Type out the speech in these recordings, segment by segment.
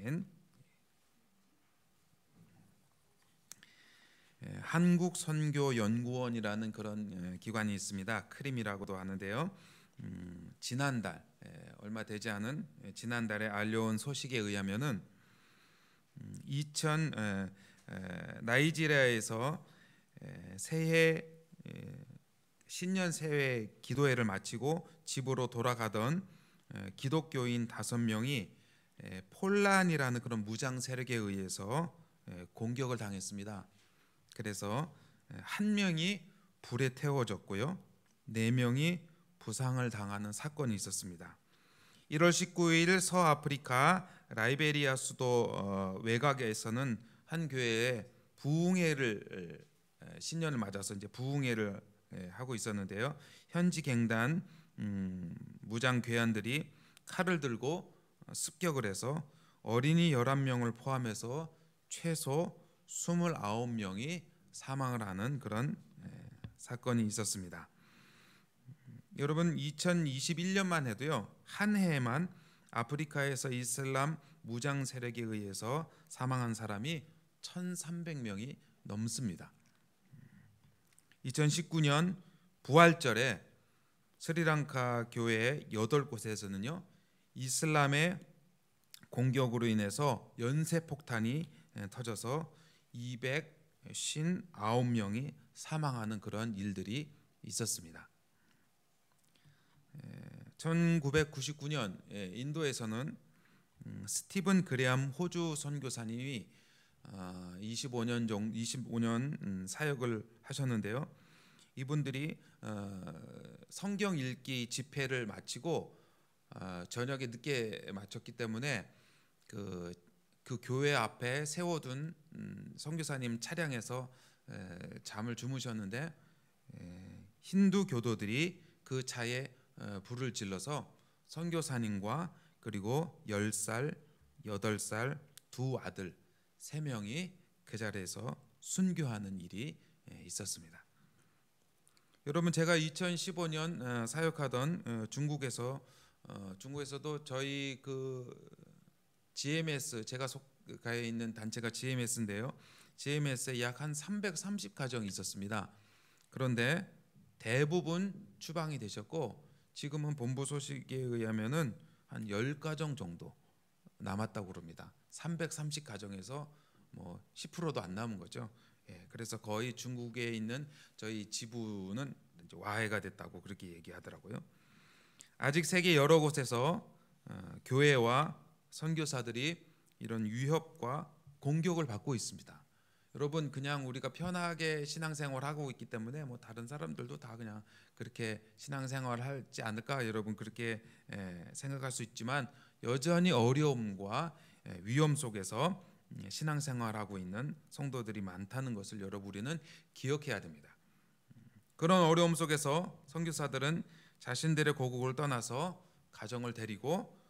된 한국선교연구원이라는 그런 기관이 있습니다. 크림이라고도 하는데요. 지난달 얼마 되지 않은 지난달에 알려온 소식에 의하면은 2000 나이지리아에서 새해 신년 새해 기도회를 마치고 집으로 돌아가던 기독교인 5명이 폴란이라는 그런 무장 세력에 의해서 공격을 당했습니다. 그래서 1명이 불에 태워졌고요, 4명이 부상을 당하는 사건이 있었습니다. 1월 19일 서아프리카 라이베리아 수도 외곽에서는 한 교회에 부흥회를 신년을 맞아서 이제 부흥회를 하고 있었는데요. 현지 갱단 무장 괴한들이 칼을 들고 습격을 해서 어린이 11명을 포함해서 최소 29명이 사망을 하는 그런 사건이 있었습니다. 여러분, 2021년만 해도요, 한 해에만 아프리카에서 이슬람 무장 세력에 의해서 사망한 사람이 1,300명이 넘습니다. 2019년 부활절에 스리랑카 교회 8곳에서는요 이슬람의 공격으로 인해서 연쇄폭탄이 터져서 259명이 사망하는 그런 일들이 있었습니다. 1999년 인도에서는 스티븐 그레암 호주 선교사님이 25년 사역을 하셨는데요. 이분들이 성경 읽기 집회를 마치고 저녁에 늦게 마쳤기 때문에 그 교회 앞에 세워둔 선교사님 차량에서 잠을 주무셨는데 힌두 교도들이 그 차에 불을 질러서 선교사님과 그리고 10살, 8살 두 아들 3명이 그 자리에서 순교하는 일이 있었습니다. 여러분, 제가 2015년 사역하던 중국에서도 저희 그 GMS, 제가 속가에 있는 단체가 GMS인데요. GMS에 약 한 330가정이 있었습니다. 그런데 대부분 추방이 되셨고 지금은 본부 소식에 의하면은 한 10가정 정도 남았다고 그럽니다. 330가정에서 뭐 10%도 안 남은 거죠. 그래서 거의 중국에 있는 저희 지부는 이제 와해가 됐다고 그렇게 얘기하더라고요. 아직 세계 여러 곳에서 교회와 선교사들이 이런 위협과 공격을 받고 있습니다. 여러분, 그냥 우리가 편하게 신앙생활 하고 있기 때문에 뭐 다른 사람들도 다 그냥 그렇게 신앙생활 하지 않을까, 여러분 그렇게 생각할 수 있지만 여전히 어려움과 위험 속에서 신앙생활하고 있는 성도들이 많다는 것을 여러분 우리는 기억해야 됩니다. 그런 어려움 속에서 선교사들은 자신들의 고국을 떠나서 가정을 데리고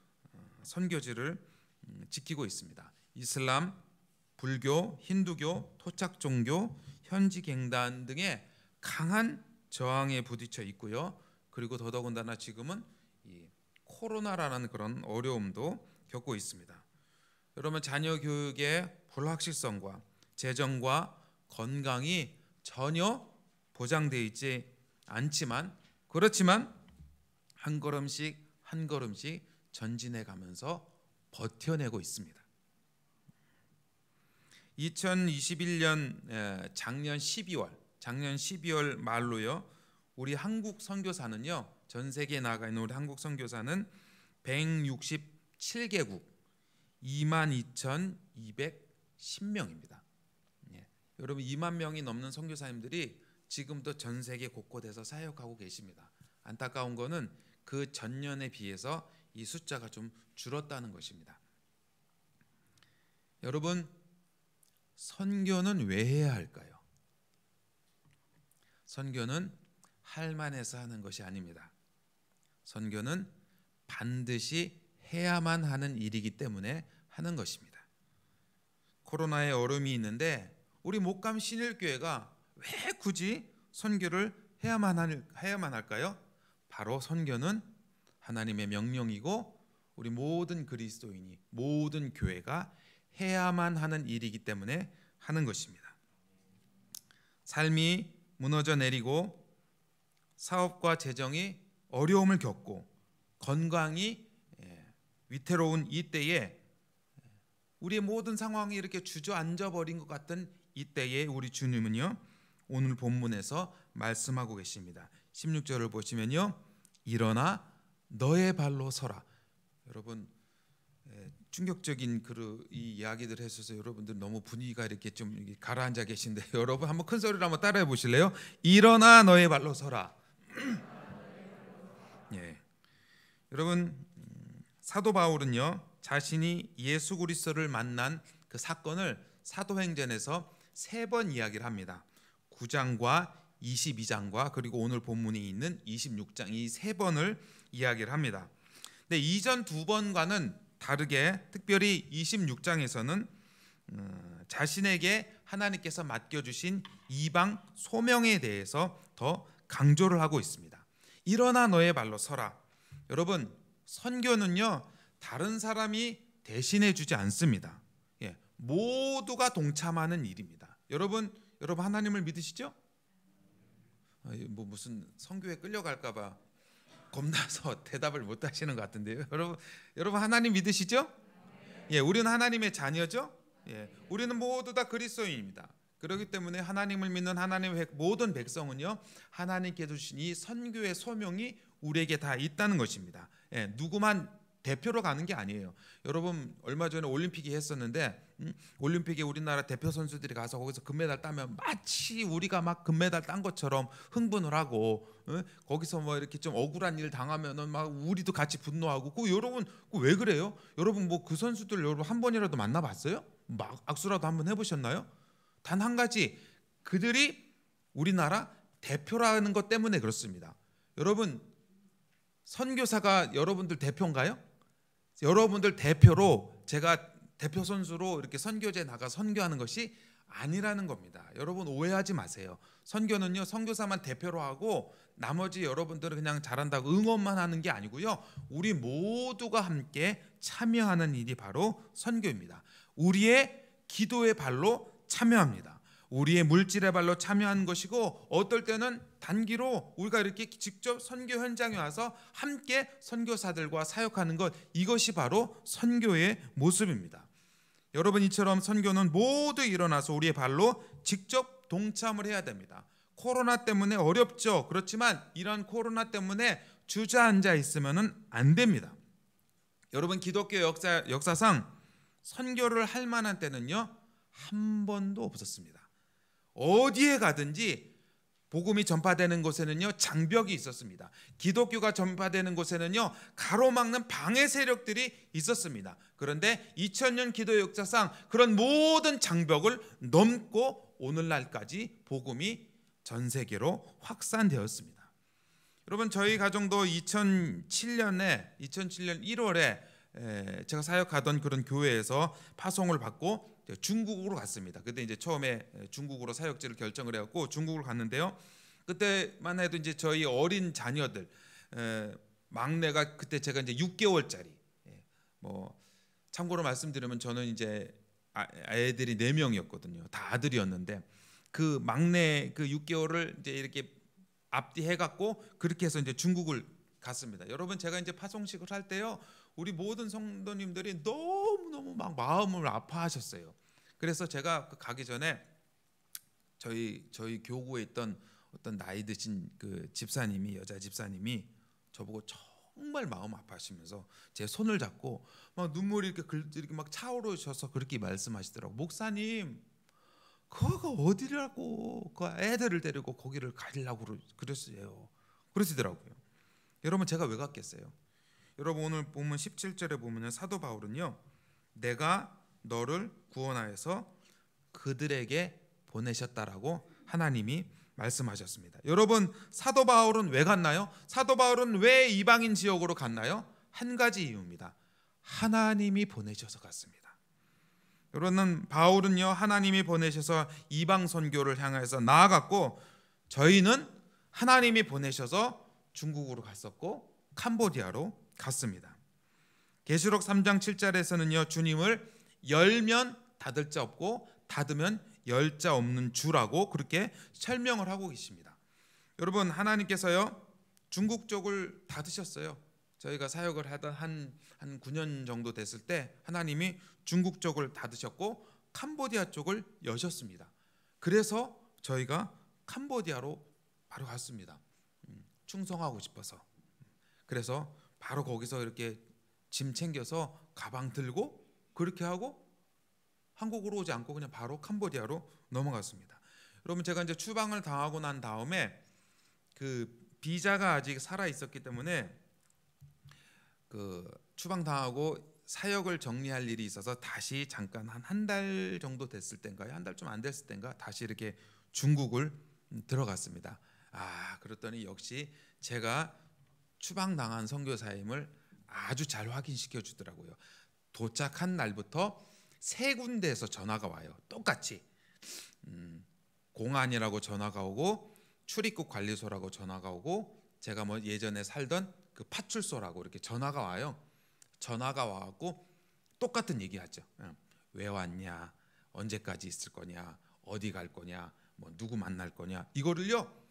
선교지를 지키고 있습니다. 이슬람, 불교, 힌두교, 토착 종교, 현지 갱단 등의 강한 저항에 부딪혀 있고요. 그리고 더더군다나 지금은 이 코로나라는 그런 어려움도 겪고 있습니다. 여러분, 자녀 교육의 불확실성과 재정과 건강이 전혀 보장되어 있지 않지만, 그렇지만 한 걸음씩 한 걸음씩 전진해 가면서 버텨내고 있습니다. 2021년 작년 12월 말로요, 우리 한국 선교사는요, 전 세계에 나가 있는 우리 한국 선교사는 167개국 22,210명입니다. 여러분, 2만 명이 넘는 선교사님들이 지금도 전 세계 곳곳에서 사역하고 계십니다. 안타까운 거는 그 전년에 비해서 이 숫자가 좀 줄었다는 것입니다. 여러분, 선교는 왜 해야 할까요? 선교는 할 만해서 하는 것이 아닙니다. 선교는 반드시 해야만 하는 일이기 때문에 하는 것입니다. 코로나의 어려움이 있는데 우리 목감 신일교회가 왜 굳이 선교를 해야만 할까요? 바로 선교는 하나님의 명령이고 우리 모든 그리스도인이, 모든 교회가 해야만 하는 일이기 때문에 하는 것입니다. 삶이 무너져 내리고 사업과 재정이 어려움을 겪고 건강이 위태로운 이때에, 우리의 모든 상황이 이렇게 주저앉아 버린 것 같은 이때에 우리 주님은요, 오늘 본문에서 말씀하고 계십니다. 16절을 보시면요, 일어나 너의 발로 서라. 여러분, 충격적인 이 이야기들 해주셔서 여러분들 너무 분위기가 이렇게 좀 가라앉아 계신데 여러분 한번 큰 소리로 한번 따라해 보실래요? 일어나 너의 발로 서라. 예. 여러분, 사도 바울은요, 자신이 예수 그리스도를 만난 그 사건을 사도행전에서 3번 이야기를 합니다. 9장과 22장과 그리고 오늘 본문이 있는 26장, 이 3번을 이야기를 합니다. 근데 이전 2번과는 다르게 특별히 26장에서는 자신에게 하나님께서 맡겨주신 이방 소명에 대해서 더 강조를 하고 있습니다. 일어나 너의 발로 서라. 여러분, 선교는요, 다른 사람이 대신해 주지 않습니다. 모두가 동참하는 일입니다. 여러분 하나님을 믿으시죠? 뭐 무슨 선교에 끌려갈까 봐 겁나서 대답을 못 하시는 것 같은데요. 여러분 하나님 믿으시죠? 우리는 하나님의 자녀죠. 우리는 모두 다 그리스도인입니다. 그렇기 때문에 하나님을 믿는 하나님의 모든 백성은요, 하나님께서 주신 이 선교의 소명이 우리에게 다 있다는 것입니다. 누구만 대표로 가는 게 아니에요. 여러분, 얼마 전에 올림픽이 했었는데 올림픽에 우리나라 대표 선수들이 가서 거기서 금메달 따면 마치 우리가 막 금메달 딴 것처럼 흥분을 하고, 거기서 뭐 이렇게 좀 억울한 일 당하면은 막 우리도 같이 분노하고. 여러분 왜 그래요? 여러분 뭐 그 선수들 여러분 한 번이라도 만나봤어요? 막 악수라도 한번 해보셨나요? 단 한 가지, 그들이 우리나라 대표라는 것 때문에 그렇습니다. 여러분, 선교사가 여러분들 대표인가요? 여러분들 대표로, 제가 대표 선수로 이렇게 선교지에 나가 선교하는 것이 아니라는 겁니다. 여러분 오해하지 마세요. 선교는요, 선교사만 대표로 하고 나머지 여러분들은 그냥 잘한다고 응원만 하는 게 아니고요, 우리 모두가 함께 참여하는 일이 바로 선교입니다. 우리의 기도의 발로 참여합니다. 우리의 물질의 발로 참여하는 것이고, 어떨 때는 단기로 우리가 이렇게 직접 선교 현장에 와서 함께 선교사들과 사역하는 것, 이것이 바로 선교의 모습입니다. 여러분, 이처럼 선교는 모두 일어나서 우리의 발로 직접 동참을 해야 됩니다. 코로나 때문에 어렵죠. 그렇지만 이런 코로나 때문에 주저앉아 있으면 안 됩니다. 여러분, 기독교 역사상 선교를 할 만한 때는요, 한 번도 없었습니다. 어디에 가든지 복음이 전파되는 곳에는요, 장벽이 있었습니다. 기독교가 전파되는 곳에는요, 가로막는 방해 세력들이 있었습니다. 그런데 2000년 기도 역사상 그런 모든 장벽을 넘고 오늘날까지 복음이 전 세계로 확산되었습니다. 여러분, 저희 가정도 2007년 1월에 제가 사역하던 그런 교회에서 파송을 받고 중국으로 갔습니다. 그때 이제 처음에 중국으로 사역지를 결정을 해갖고 중국을 갔는데요. 그때만 해도 이제 저희 어린 자녀들, 막내가 그때 제가 이제 6개월짜리, 뭐 참고로 말씀드리면 저는 이제 애들이 4명이었거든요. 다 아들이었는데 그 막내 그 6개월을 이제 이렇게 앞뒤 해갖고 그렇게 해서 이제 중국을 갔습니다. 여러분, 제가 이제 파송식을 할 때요, 우리 모든 성도님들이 너무너무 막 마음을 아파하셨어요. 그래서 제가 가기 전에 저희 교구에 있던 어떤 나이 드신 그 집사님이, 여자 집사님이 저보고 정말 마음 아파하시면서 제 손을 잡고 막 눈물이 이렇게 막 차오르셔서 그렇게 말씀하시더라고. 목사님, 그거 어디라고 그 애들을 데리고 거기를 가려고 그러시더라고요. 여러분, 제가 왜 갔겠어요? 여러분, 오늘 보면 17절에 보면 사도 바울은요, 내가 너를 구원하여서 그들에게 보내셨다라고 하나님이 말씀하셨습니다. 여러분, 사도 바울은 왜 갔나요? 사도 바울은 왜 이방인 지역으로 갔나요? 한 가지 이유입니다. 하나님이 보내셔서 갔습니다. 여러분, 바울은요, 하나님이 보내셔서 이방 선교를 향해서 나아갔고, 저희는 하나님이 보내셔서 중국으로 갔었고 캄보디아로 갔습니다. 계시록 3장 7절에서는요 주님을 열면 닫을 자 없고 닫으면 열 자 없는 주라고 그렇게 설명을 하고 계십니다. 여러분, 하나님께서요 중국 쪽을 닫으셨어요. 저희가 사역을 하던 한 9년 정도 됐을 때 하나님이 중국 쪽을 닫으셨고 캄보디아 쪽을 여셨습니다. 그래서 저희가 캄보디아로 바로 갔습니다. 충성하고 싶어서. 그래서 바로 거기서 이렇게 짐 챙겨서 가방 들고 그렇게 하고 한국으로 오지 않고 그냥 바로 캄보디아로 넘어갔습니다. 여러분, 제가 이제 추방을 당하고 난 다음에 그 비자가 아직 살아 있었기 때문에 그 추방 당하고 사역을 정리할 일이 있어서 다시 잠깐 한 달 정도 됐을 때인가요? 한 달 좀 안 됐을 때인가? 다시 이렇게 중국을 들어갔습니다. 그랬더니 역시 제가 추방 당한 선교사임을 아주 잘 확인시켜 주더라고요. 도착한 날부터 3군데에서 전화가 와요. 똑같이 공안이라고 전화가 오고 출입국 관리소라고 전화가 오고 제가 뭐 예전에 살던 그 파출소라고 이렇게 전화가 와요. 전화가 와갖고 똑같은 얘기하죠. 왜 왔냐, 언제까지 있을 거냐, 어디 갈 거냐, 뭐 누구 만날 거냐, 이거를요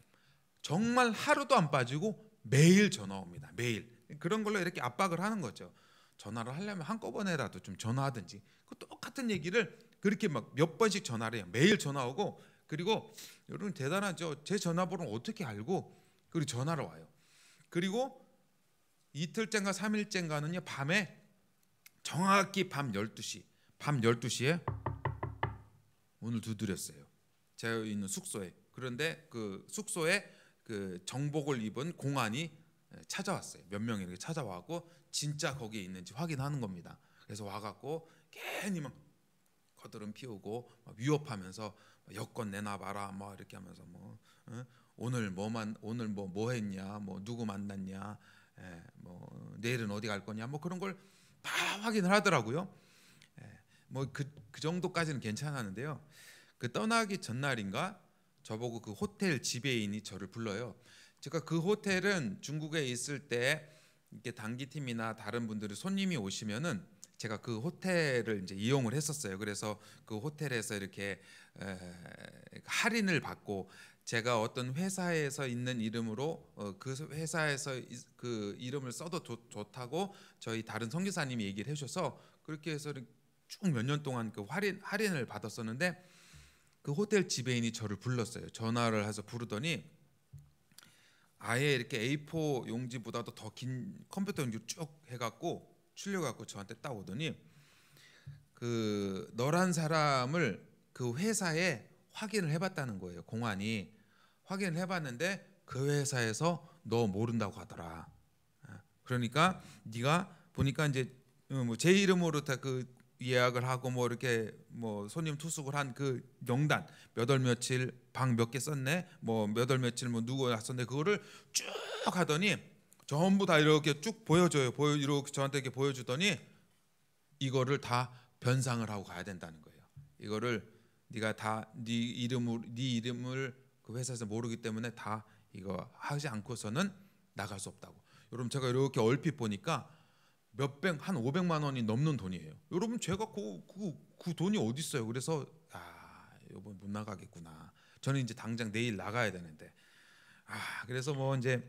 정말 하루도 안 빠지고 매일 전화 옵니다. 매일. 그런 걸로 이렇게 압박을 하는 거죠. 전화를 하려면 한꺼번에라도 좀 전화하든지. 그 똑같은 얘기를 그렇게 막 몇 번씩 전화를 해요. 매일 전화 오고, 그리고 여러분 대단하죠. 제 전화번호를 어떻게 알고 그리고 전화를 와요. 그리고 이틀째인가 3일째인가는요 밤에 정확히 밤 12시에 문을 두드렸어요. 제가 있는 숙소에. 그런데 그 숙소에 그 정복을 입은 공안이 찾아왔어요. 몇 명이 이렇게 찾아와갖고 진짜 거기에 있는지 확인하는 겁니다. 그래서 와갖고 괜히 막 거드름 피우고 막 위협하면서 여권 내놔봐라 뭐 이렇게 하면서 뭐 오늘 뭐 했냐, 뭐 누구 만났냐, 뭐 내일은 어디 갈 거냐, 뭐 그런 걸 다 확인을 하더라고요. 뭐 그 정도까지는 괜찮았는데요. 그 떠나기 전날인가 저보고 그 호텔 지배인이 저를 불러요. 제가 그 호텔은 중국에 있을 때 이렇게 단기팀이나 다른 분들이 손님이 오시면은 제가 그 호텔을 이제 이용을 했었어요. 그래서 그 호텔에서 이렇게 할인을 받고 제가 어떤 회사에서 있는 이름으로 그 회사에서 그 이름을 써도 좋다고 저희 다른 선교사님이 얘기를 해주셔서 그렇게 해서 쭉 몇 년 동안 그 할인을 받았었는데 그 호텔 지배인이 저를 불렀어요. 전화를 해서 부르더니 아예 이렇게 A4 용지보다도 더 긴 컴퓨터 용지 쭉 해갖고 출력갖고 저한테 딱 오더니 그 너란 사람을 그 회사에 확인을 해봤다는 거예요. 공안이 확인을 해봤는데 그 회사에서 너 모른다고 하더라. 그러니까 네가 보니까 이제 뭐 제 이름으로 다 그 예약을 하고 뭐 이렇게 뭐 손님 투숙을 한 그 명단 몇 월 며칠 방 몇 개 썼네, 뭐 몇 월 며칠 뭐 누구 왔었네, 그거를 쭉 하더니 전부 다 이렇게 쭉 보여줘요. 이렇게 저한테 이렇게 보여주더니 이거를 다 변상을 하고 가야 된다는 거예요. 이거를 네가 다 네 이름을 그 회사에서 모르기 때문에 다 이거 하지 않고서는 나갈 수 없다고. 여러분, 제가 이렇게 얼핏 보니까 한 500만 원이 넘는 돈이에요. 여러분, 제가 그 돈이 어디 있어요? 그래서 이번 못 나가겠구나. 저는 이제 당장 내일 나가야 되는데 그래서 뭐 이제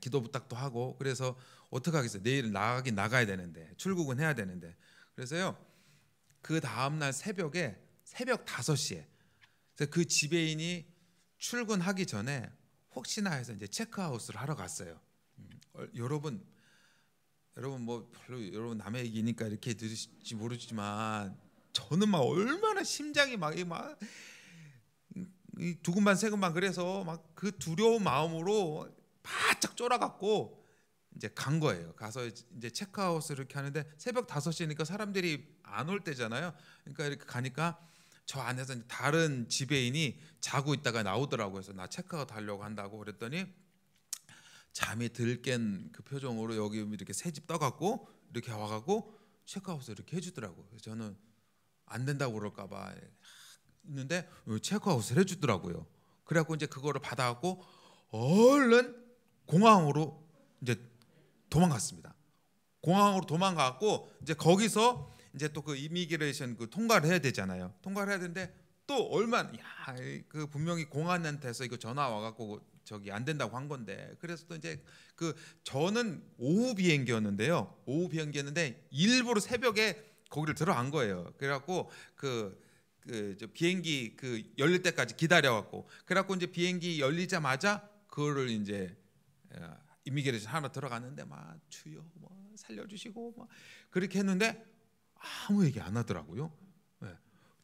기도 부탁도 하고 그래서 어떻게 하겠어요? 내일 나가야 되는데 출국은 해야 되는데 그래서요 그 다음날 새벽 5시에 그 지배인이 출근하기 전에 혹시나 해서 이제 체크아웃을 하러 갔어요. 여러분 뭐 별로 여러분 남의 얘기니까 이렇게 들으실지 모르지만 저는 막 얼마나 심장이 막 두근반 세근반 그래서 막 그 두려운 마음으로 바짝 쫄아갖고 이제 간 거예요. 가서 이제 체크아웃을 이렇게 하는데 새벽 5시니까 사람들이 안 올 때잖아요. 그러니까 이렇게 가니까 저 안에서 이제 다른 지배인이 자고 있다가 나오더라고요. 그래서 나 체크아웃 하려고 한다고 그랬더니 잠이 들 깬 그 표정으로 여기 이렇게 새집 떠갖고 이렇게 와갖고 체크아웃을 이렇게 해주더라고요. 그래서 저는 안 된다고 그럴까봐 있는데 체크아웃을 해주더라고요. 그래갖고 이제 그거를 받아갖고 얼른 공항으로 이제 도망갔습니다. 공항으로 도망가고 이제 거기서 이제 또 그 이미그레이션 그 통과를 해야 되잖아요. 통과를 해야 되는데 또 얼마 그 분명히 공안한테서 이거 전화 와갖고 저기 안 된다고 한 건데, 그래서 또 이제 그 저는 오후 비행기였는데요. 오후 비행기였는데 일부러 새벽에 거기를 들어간 거예요. 그래갖고 저 비행기 그 열릴 때까지 기다려갖고, 그래갖고 이제 비행기 열리자마자 그거를 이제 이미그레이션 하나 들어갔는데 막 주여 뭐 살려주시고 막 그렇게 했는데 아무 얘기 안 하더라고요.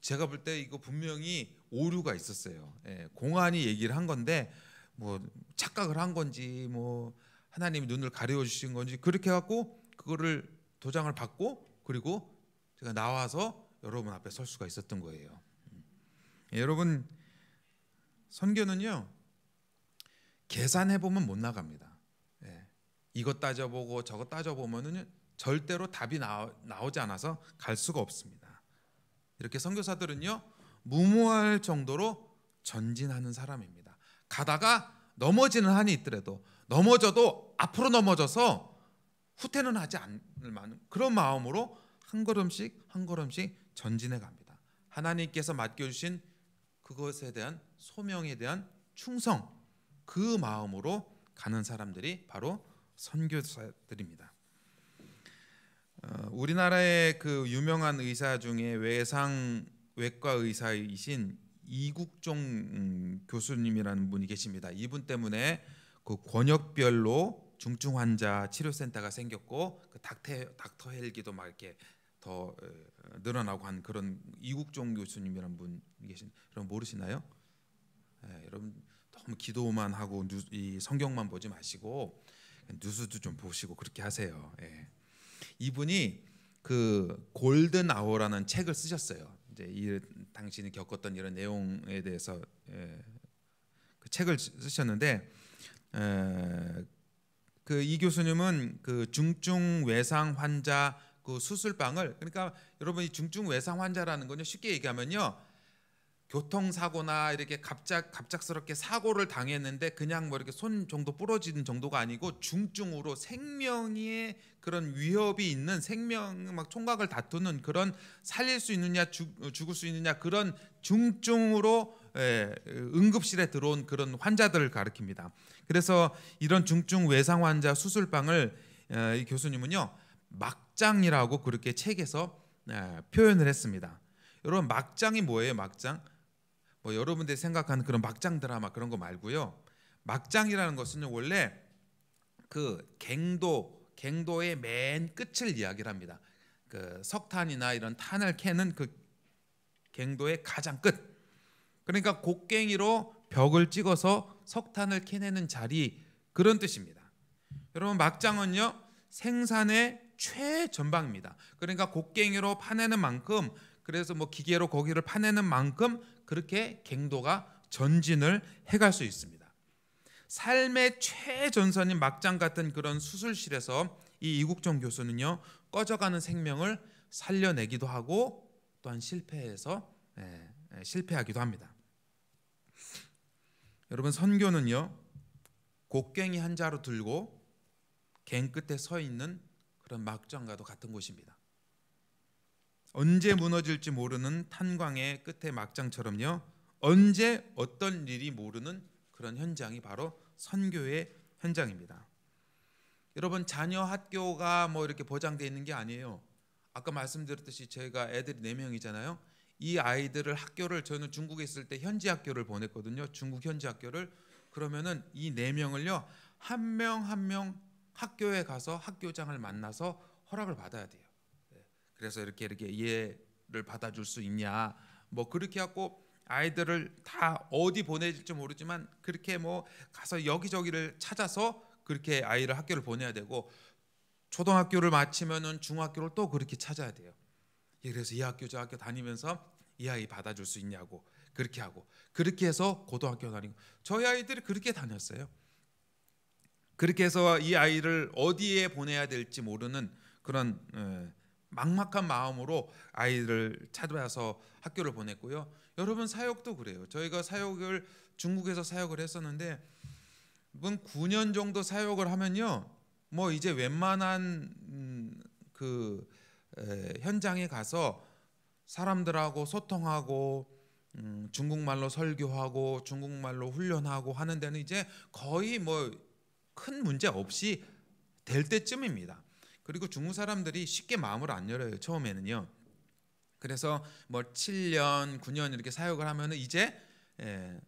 제가 볼 때 이거 분명히 오류가 있었어요. 공안이 얘기를 한 건데 뭐 착각을 한 건지 뭐 하나님이 눈을 가려 주신 건지 그렇게 해갖고 그거를 도장을 받고 그리고 제가 나와서 여러분 앞에 설 수가 있었던 거예요. 여러분, 선교는요 계산해 보면 못 나갑니다. 이것 따져보고 저것 따져보면은 절대로 답이 나오지 않아서 갈 수가 없습니다. 이렇게 선교사들은요 무모할 정도로 전진하는 사람입니다. 가다가 넘어지는 한이 있더라도 넘어져도 앞으로 넘어져서 후퇴는 하지 않을 만한 그런 마음으로 한 걸음씩 한 걸음씩 전진해 갑니다. 하나님께서 맡겨주신 그것에 대한 소명에 대한 충성, 그 마음으로 가는 사람들이 바로 선교사들입니다. 우리나라의 그 유명한 의사 중에 외과 의사이신 이국종 교수님이라는 분이 계십니다. 이분 때문에 그 권역별로 중증 환자 치료센터가 생겼고 그 닥터 헬기도 막 이렇게 더 늘어나고 한 그런 이국종 교수님이라는 분이 계신, 여러분 모르시나요? 여러분 너무 기도만 하고 이 성경만 보지 마시고 뉴스도 좀 보시고 그렇게 하세요. 이분이 그 골든 아워라는 책을 쓰셨어요. 이제 이 당신이 겪었던 이런 내용에 대해서 그 책을 쓰셨는데, 그 이 교수님은 그 중증 외상 환자 그 수술방을, 그러니까 여러분 이 중증 외상 환자라는 건요 쉽게 얘기하면요 교통사고나 이렇게 갑작스럽게 사고를 당했는데 그냥 뭐 이렇게 손 정도 부러지는 정도가 아니고 중증으로 생명의 그런 위협이 있는, 생명 막 총각을 다투는 그런, 살릴 수 있느냐 죽을 수 있느냐 그런 중증으로 응급실에 들어온 그런 환자들을 가리킵니다. 그래서 이런 중증 외상 환자 수술방을 이 교수님은요 막장이라고 그렇게 책에서 표현을 했습니다. 여러분 막장이 뭐예요? 막장? 뭐 여러분들이 생각하는 그런 막장 드라마 그런 거 말고요. 막장이라는 것은요 원래 그 갱도의 맨 끝을 이야기를 합니다. 그 석탄이나 이런 탄을 캐는 그 갱도의 가장 끝. 그러니까 곡괭이로 벽을 찍어서 석탄을 캐내는 자리, 그런 뜻입니다. 여러분 막장은요 생산의 최전방입니다. 그러니까 곡괭이로 파내는 만큼, 그래서 뭐 기계로 거기를 파내는 만큼 그렇게 갱도가 전진을 해갈 수 있습니다. 삶의 최전선인 막장 같은 그런 수술실에서 이 이국종 교수는요 꺼져가는 생명을 살려내기도 하고 또한 실패하기도 합니다. 여러분 선교는요 곡괭이 한 자루 들고 갱 끝에 서 있는 그런 막장과도 같은 곳입니다. 언제 무너질지 모르는 탄광의 끝에 막장처럼요 언제 어떤 일이 모르는 그런 현장이 바로 선교의 현장입니다. 여러분 자녀 학교가 뭐 이렇게 보장되어 있는 게 아니에요. 아까 말씀드렸듯이 제가 애들이 4명이잖아요. 이 아이들을 학교를, 저는 중국에 있을 때 현지 학교를 보냈거든요. 중국 현지 학교를. 그러면은 이 4명을요 한 명 한 명 학교에 가서 학교장을 만나서 허락을 받아야 돼요. 그래서 이렇게 이해를 받아줄 수 있냐 뭐 그렇게 하고 아이들을 다 어디 보내질지 모르지만 그렇게 뭐 가서 여기저기를 찾아서 그렇게 아이를 학교를 보내야 되고, 초등학교를 마치면은 중학교를 또 그렇게 찾아야 돼요. 그래서 이 학교 저 학교 다니면서 이 아이 받아줄 수 있냐고 그렇게 하고, 그렇게 해서 고등학교 다니고, 저희 아이들이 그렇게 다녔어요. 그렇게 해서 이 아이를 어디에 보내야 될지 모르는 그런 막막한 마음으로 아이를 찾아서 학교를 보냈고요. 여러분 사역도 그래요. 저희가 사역을 중국에서 사역을 했었는데 9년 정도 사역을 하면요 뭐 이제 웬만한 현장에 가서 사람들하고 소통하고 중국말로 설교하고 중국말로 훈련하고 하는 데는 이제 거의 뭐 큰 문제 없이 될 때쯤입니다. 그리고 중국 사람들이 쉽게 마음을 안 열어요, 처음에는요. 그래서 뭐 7년, 9년 이렇게 사역을 하면은 이제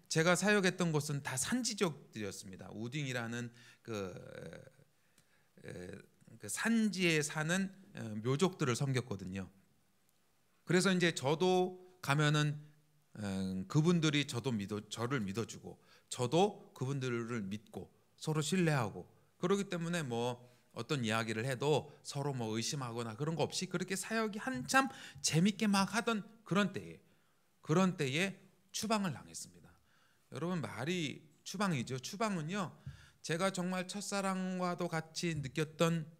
제가 사역했던 곳은 다 산지족들이었습니다. 우딩이라는 그 산지에 사는 묘족들을 섬겼거든요. 그래서 이제 저도 가면은 그분들이 저를 믿어주고 저도 그분들을 믿고 서로 신뢰하고 그러기 때문에 뭐 어떤 이야기를 해도 서로 뭐 의심하거나 그런 거 없이 그렇게 사역이 한참 재밌게 막 하던 그런 때에 추방을 당했습니다. 여러분, 말이 추방이죠. 추방은요, 제가 정말 첫사랑과도 같이 느꼈던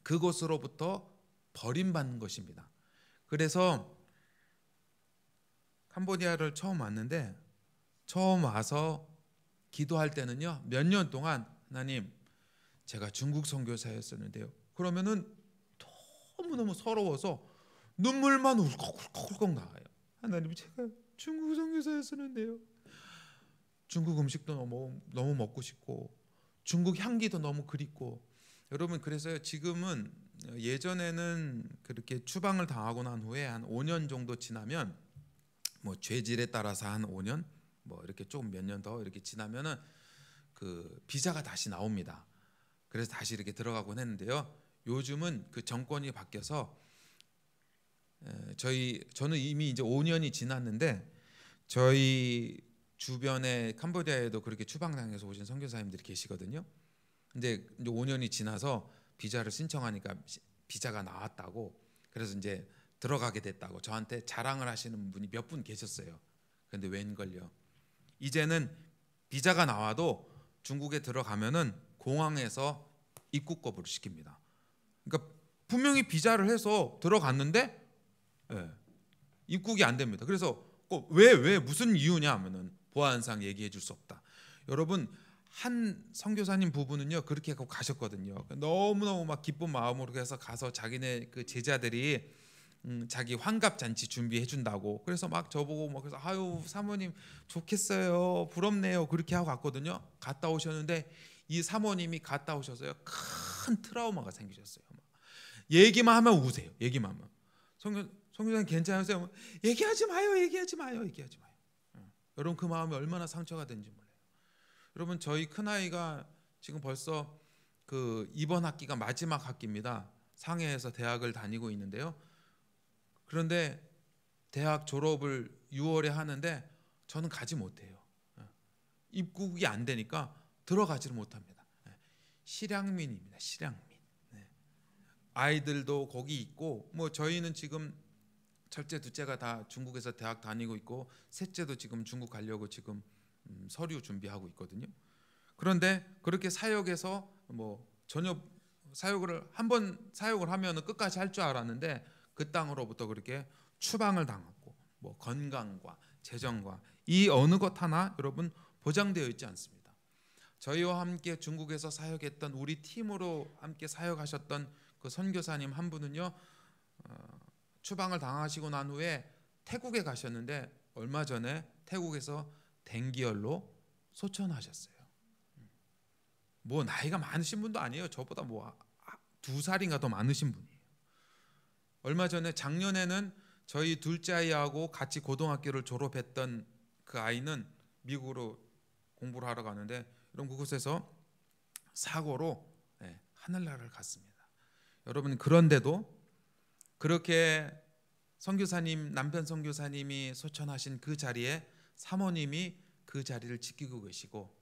그곳으로부터 버림받는 것입니다. 그래서 캄보디아를 처음 왔는데 처음 와서 기도할 때는요, 몇 년 동안 하나님, 제가 중국 선교사였었는데요. 그러면은 너무너무 서러워서 눈물만 울컥울컥 나와요. 하나님, 제가 중국 선교사였었는데요. 중국 음식도 너무 먹고 싶고 중국 향기도 너무 그립고. 여러분, 그래서 지금은 예전에는 그렇게 추방을 당하고 난 후에 한 5년 정도 지나면 뭐 죄질에 따라서 한 5년 뭐 이렇게 조금 몇 년 더 이렇게 지나면은 그 비자가 다시 나옵니다. 그래서 다시 이렇게 들어가곤 했는데요. 요즘은 그 정권이 바뀌어서 저는 이미 이제 5년이 지났는데 저희 주변에 캄보디아에도 그렇게 추방당해서 오신 선교사님들이 계시거든요. 근데 이제 5년이 지나서 비자를 신청하니까 비자가 나왔다고, 그래서 이제 들어가게 됐다고 저한테 자랑을 하시는 분이 몇 분 계셨어요. 근데 웬걸요, 이제는 비자가 나와도 중국에 들어가면은 공항에서 입국 거부를 시킵니다. 그러니까 분명히 비자를 해서 들어갔는데 입국이 안 됩니다. 그래서 왜 무슨 이유냐 하면은 보안상 얘기해 줄 수 없다. 여러분, 한 선교사님 부부는요 그렇게 하고 가셨거든요. 너무너무 막 기쁜 마음으로 해서 가서 자기네 그 제자들이 자기 환갑 잔치 준비해 준다고, 그래서 막 저보고 막 그래서 아유 사모님 좋겠어요, 부럽네요, 그렇게 하고 갔거든요. 갔다 오셨는데 이 사모님이 갔다 오셔서요 큰 트라우마가 생기셨어요. 얘기만 하면 우세요. 얘기만 하면 선교사님 괜찮으세요? 얘기하지 마요. 여러분, 그 마음이 얼마나 상처가 된지 몰라요. 여러분, 저희 큰아이가 지금 벌써 그 이번 학기가 마지막 학기입니다. 상해에서 대학을 다니고 있는데요. 그런데 대학 졸업을 6월에 하는데 저는 가지 못해요. 입국이 안 되니까 들어가지를 못합니다. 실향민입니다. 실향민. 아이들도 거기 있고 뭐 저희는 지금 첫째, 둘째가 다 중국에서 대학 다니고 있고 셋째도 지금 중국 가려고 지금 서류 준비하고 있거든요. 그런데 그렇게 사역에서 뭐 전혀 한번 사역을 하면은 끝까지 할 줄 알았는데 그 땅으로부터 그렇게 추방을 당하고 뭐 건강과 재정과 이 어느 것 하나 여러분 보장되어 있지 않습니다. 저희와 함께 중국에서 사역했던 우리 팀으로 함께 사역하셨던 그 선교사님 한 분은요 추방을 당하시고 난 후에 태국에 가셨는데 얼마 전에 태국에서 댕기열로 소천하셨어요. 뭐 나이가 많으신 분도 아니에요. 저보다 뭐 2살인가 더 많으신 분이에요. 얼마 전에 작년에는 저희 둘째 아이하고 같이 고등학교를 졸업했던 그 아이는 미국으로 공부를 하러 가는데 이런 그곳에서 사고로 하늘나라를 갔습니다. 여러분, 그런데도 그렇게 남편 선교사님이 소천하신 그 자리에 사모님이 그 자리를 지키고 계시고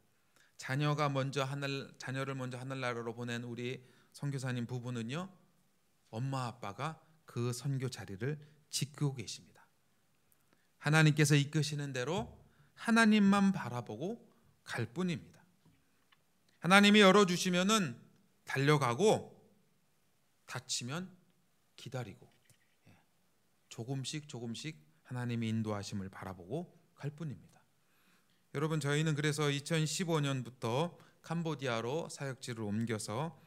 자녀를 먼저 하늘나라로 보낸 우리 선교사님 부부는요 엄마 아빠가 그 선교 자리를 지키고 계십니다. 하나님께서 이끄시는 대로 하나님만 바라보고 갈 뿐입니다. 하나님이 열어주시면은 달려가고 닫히면 기다리고 조금씩 하나님의 인도하심을 바라보고 갈 뿐입니다. 여러분, 저희는 그래서 2015년부터 캄보디아로 사역지를 옮겨서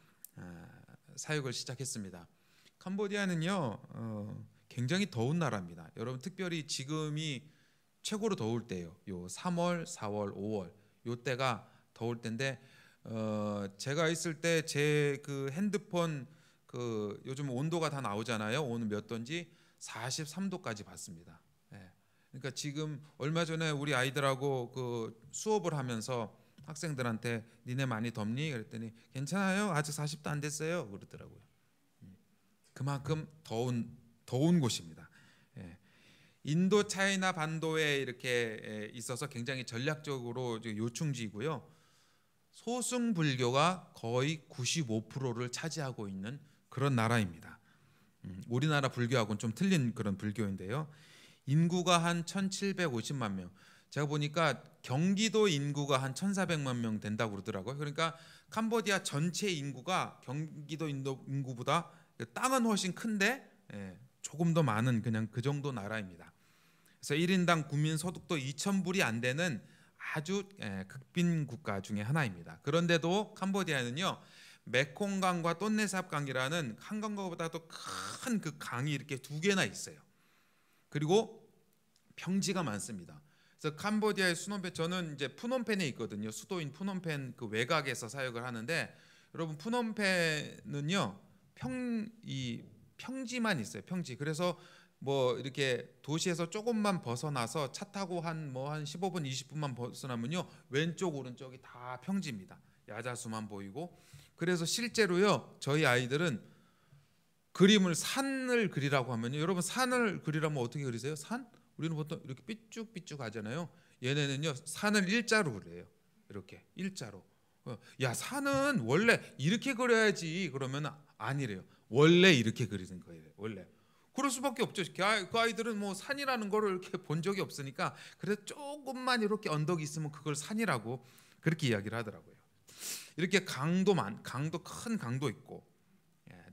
사역을 시작했습니다. 캄보디아는요 굉장히 더운 나라입니다. 여러분 특별히 지금이 최고로 더울 때예요. 요 3월, 4월, 5월 요 때가 더울 때인데 제가 있을 때 제 그 핸드폰 그 요즘 온도가 다 나오잖아요. 오늘 몇 도인지 43도까지 봤습니다. 그러니까 지금 얼마 전에 우리 아이들하고 그 수업을 하면서 학생들한테 니네 많이 덥니? 그랬더니 괜찮아요. 아직 40도 안 됐어요. 그러더라고요. 그만큼 더운 곳입니다. 인도 차이나 반도에 이렇게 있어서 굉장히 전략적으로 요충지이고요. 소승 불교가 거의 95%를 차지하고 있는 그런 나라입니다. 우리나라 불교하고는 좀 틀린 그런 불교인데요. 인구가 한 1750만 명. 제가 보니까 경기도 인구가 한 1400만 명 된다고 그러더라고요. 그러니까 캄보디아 전체 인구가 경기도 인구보다 땅은 훨씬 큰데 조금 더 많은 그냥 그 정도 나라입니다. 그래서 1인당 국민 소득도 2,000불이 안 되는 아주 극빈 국가 중에 하나입니다. 그런데도 캄보디아는요 메콩강과 똠네삽강이라는 한강보다도 큰 그 강이 이렇게 두 개나 있어요. 그리고 평지가 많습니다. 그래서 캄보디아의 수놈펜, 저는 이제 푸놈펜에 있거든요. 수도인 푸놈펜 그 외곽에서 사역을 하는데 여러분 푸놈펜은요 평지만 있어요. 평지. 그래서 뭐 이렇게 도시에서 조금만 벗어나서 차 타고 한 15분 20분만 벗어나면요 왼쪽 오른쪽이 다 평지입니다. 야자수만 보이고. 그래서 실제로요 저희 아이들은 그림을 산을 그리라고 하면요, 여러분 산을 그리라면 어떻게 그리세요? 산? 우리는 보통 이렇게 삐쭉삐쭉 하잖아요. 얘네는요 산을 일자로 그려요. 이렇게 일자로. 야 산은 원래 이렇게 그려야지. 그러면 아니래요. 원래 이렇게 그리는 거예요. 원래. 그럴 수밖에 없죠. 그 아이들은 뭐 산이라는 거를 이렇게 본 적이 없으니까 그래서 조금만 이렇게 언덕이 있으면 그걸 산이라고 그렇게 이야기를 하더라고요. 이렇게 강도 큰 강도 있고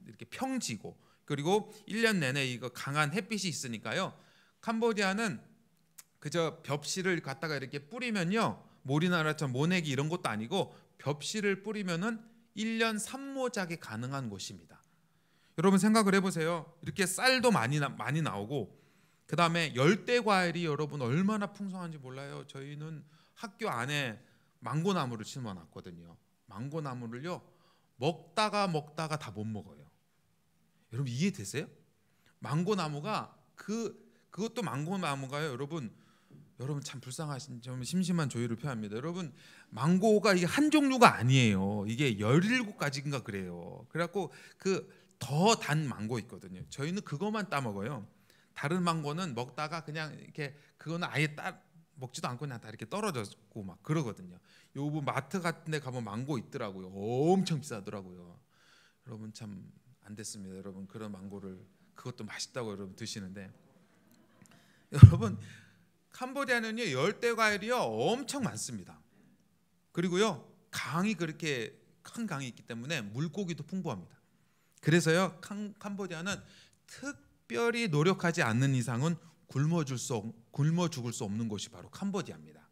이렇게 평지고 그리고 1년 내내 이거 강한 햇빛이 있으니까요. 캄보디아는 그저 벽실을 갖다가 이렇게 뿌리면요. 뭐 우리나라처럼 모내기 이런 것도 아니고 벽실을 뿌리면은 1년 산모작이 가능한 곳입니다. 여러분 생각을 해보세요. 이렇게 쌀도 많이 나오고 그 다음에 열대 과일이 여러분 얼마나 풍성한지 몰라요. 저희는 학교 안에 망고나무를 심어놨거든요. 망고나무를요 먹다가 다 못 먹어요. 여러분 이해되세요? 망고나무가 그것도 망고나무가요. 여러분 참 불쌍하신 좀 심심한 조의를 표합니다. 여러분 망고가 이게 한 종류가 아니에요. 이게 17가지인가 그래요. 그래갖고 그 더 단 망고 있거든요. 저희는 그것만 따 먹어요. 다른 망고는 먹다가 그냥 이렇게 그거는 아예 먹지도 않고 그냥 다 이렇게 떨어졌고 막 그러거든요. 요번 마트 같은 데 가면 망고 있더라고요. 엄청 비싸더라고요. 여러분 참 안 됐습니다. 여러분 그런 망고를 그것도 맛있다고 여러분 드시는데 여러분 캄보디아는요 열대 과일이요 엄청 많습니다. 그리고요 강이 그렇게 큰 강이 있기 때문에 물고기도 풍부합니다. 그래서요 캄보디아는 특별히 노력하지 않는 이상은 굶어 죽을 수 없는 곳이 바로 캄보디아입니다.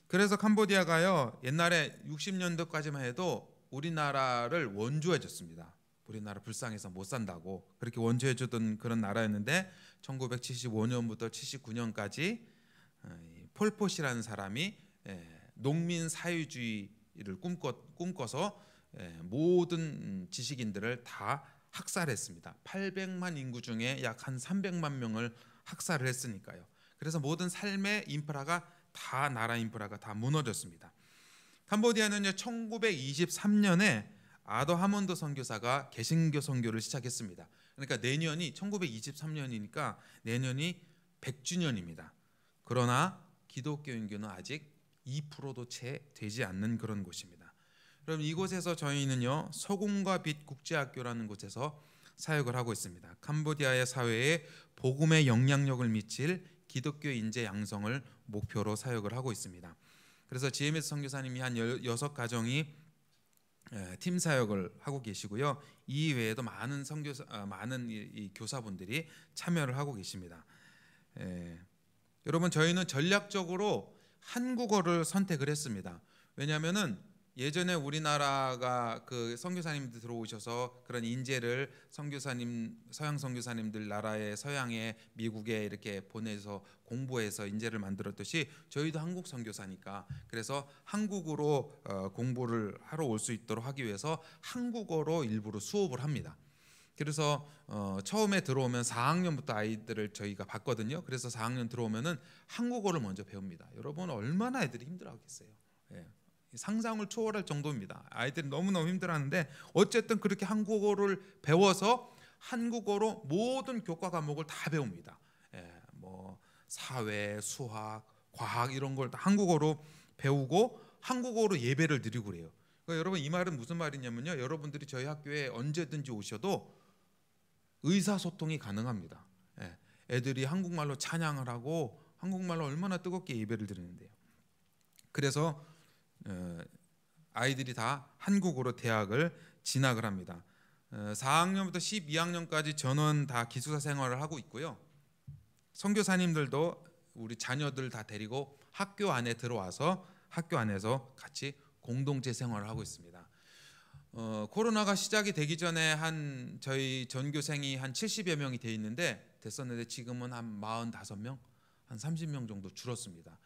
그래서 캄보디아가요 옛날에 60년대까지만 해도 우리나라를 원조해 줬습니다. 우리나라 불쌍해서 못 산다고 그렇게 원조해 주던 그런 나라였는데 1975년부터 79년까지 폴폿이라는 사람이 농민 사회주의를 꿈꿔서 모든 지식인들을 다 학살했습니다. 800만 인구 중에 약 한 300만 명을 학살을 했으니까요. 그래서 모든 삶의 인프라가 다 나라 인프라가 다 무너졌습니다. 캄보디아는요 1923년에 아더 하몬드 선교사가 개신교 선교를 시작했습니다. 그러니까 내년이 1923년이니까 내년이 100주년입니다. 그러나 기독교 인구는 아직 2%도 채 되지 않는 그런 곳입니다. 그럼 이곳에서 저희는요 소금과 빛 국제학교라는 곳에서 사역을 하고 있습니다. 캄보디아의 사회에 복음의 영향력을 미칠 기독교 인재 양성을 목표로 사역을 하고 있습니다. 그래서 GMS 선교사님이 한 6가정이 팀 사역을 하고 계시고요. 이 외에도 많은 이 교사분들이 참여를 하고 계십니다. 여러분 저희는 전략적으로 한국어를 선택을 했습니다. 왜냐하면은 예전에 우리나라가 그 선교사님들 들어오셔서 그런 인재를 선교사님, 서양 선교사님들 나라에 서양에 미국에 이렇게 보내서 공부해서 인재를 만들었듯이 저희도 한국 선교사니까 그래서 한국으로 공부를 하러 올 수 있도록 하기 위해서 한국어로 일부러 수업을 합니다. 그래서 처음에 들어오면 4학년부터 아이들을 저희가 봤거든요. 그래서 4학년 들어오면은 한국어를 먼저 배웁니다. 여러분 얼마나 애들이 힘들어하겠어요. 예. 상상을 초월할 정도입니다. 아이들이 너무너무 힘들어하는데 어쨌든 그렇게 한국어를 배워서 한국어로 모든 교과 과목을 다 배웁니다. 예. 뭐 사회, 수학, 과학 이런 걸 다 한국어로 배우고 한국어로 예배를 드리고 그래요. 그러니까 여러분 이 말은 무슨 말이냐면요. 여러분들이 저희 학교에 언제든지 오셔도 의사소통이 가능합니다. 예. 애들이 한국말로 찬양을 하고 한국말로 얼마나 뜨겁게 예배를 드리는데요. 그래서 아이들이 다 한국어로 대학을 진학을 합니다. 4학년부터 12학년까지 전원 다 기숙사 생활을 하고 있고요. 선교사님들도 우리 자녀들 다 데리고 학교 안에 들어와서 학교 안에서 같이 공동체 생활을 하고 있습니다. 코로나가 시작이 되기 전에 한 저희 전교생이 한 70여 명이 됐었는데 지금은 한 45명, 한 30명 정도 줄었습니다.